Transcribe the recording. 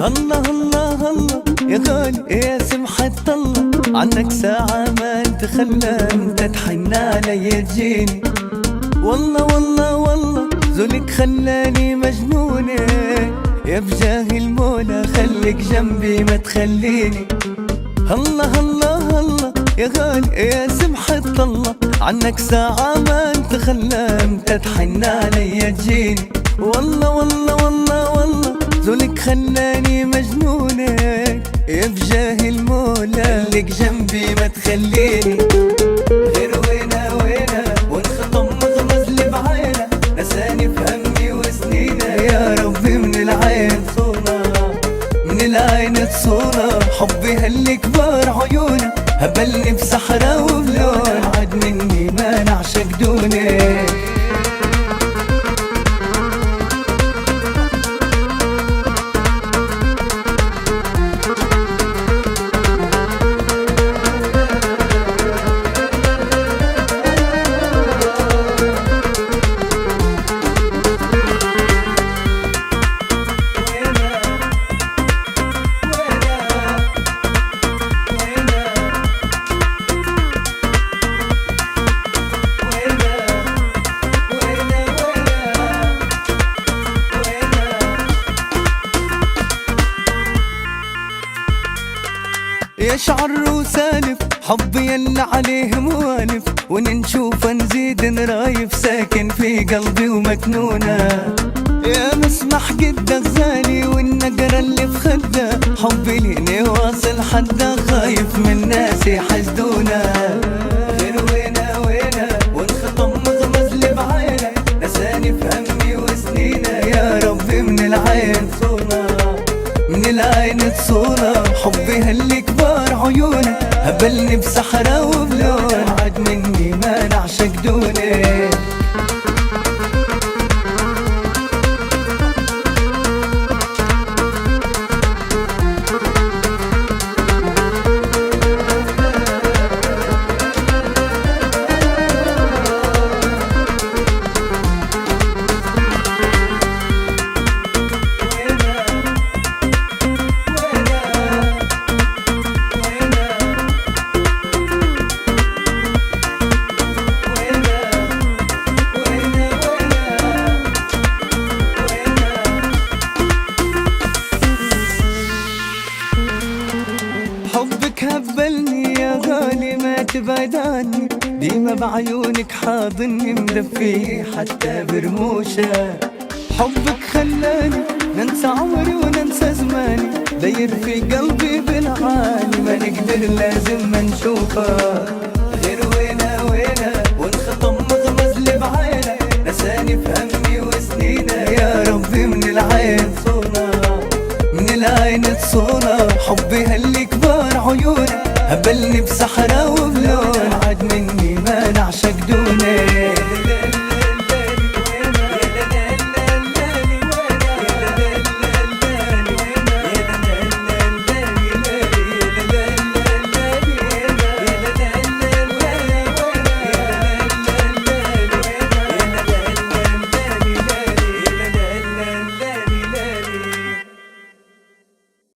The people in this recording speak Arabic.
الله الله الله يا غالي يا سمحة الله، عنك ساعة ما نتخلى، انت تحن علي تجيني. والله والله والله ذلك خلاني مجنونة، يا بجاه المولى خليك جنبي ما تخليني. الله الله الله يا غالي يا سمحة الله، عنك ساعة ما نتخلى، انت تحن علي تجيني. والله والله والله والله ذلك خلاني مجنونة، يا بجاه المولى خليك جنبي ما تخليني. غير وينا وينا وانخطم مغمز لي بعينه، نساني في همي وسنينه، يا ربي من العين صونا، من العين تصونا. حبي هاللي كبار عيونه، هبلني بسحرة وبلون، عاد مني ما نعشق دوني. يشعر وسالف حبي يلا عليه موالف، ونشوف نزيد نرايف، ساكن في قلبي ومكنونة. يا مسمح قد غزالي والنقرة اللي في خده، حبي ليني واصل حدا، خايف من ناس يحسدونا. غير وينا وينا وانخطم مغمز لي بعينه، نساني في همي وسنينه، يا ربي من العين صونا، من العين تصونا. حبي هاللي كبار عيونه، هبلني بسحرة وبلون، عاد مني ما نعشق دوني. حبك هبلني يا غالي ما تبعد عني، ديما بعيونك حاضني مدفي حتى برموشة. حبك خلاني ننسى عمري وننسى زماني، داير في قلبي بالعالي، ما نقدر لازم ما نشوفه. غير وينا وينا وانخطم مغمز لي بعينه، نساني في همي وسنينه، يا ربي من العين صونا، من العين تصونا. حبي هاللي كبار عيونه، هبلني بسحرة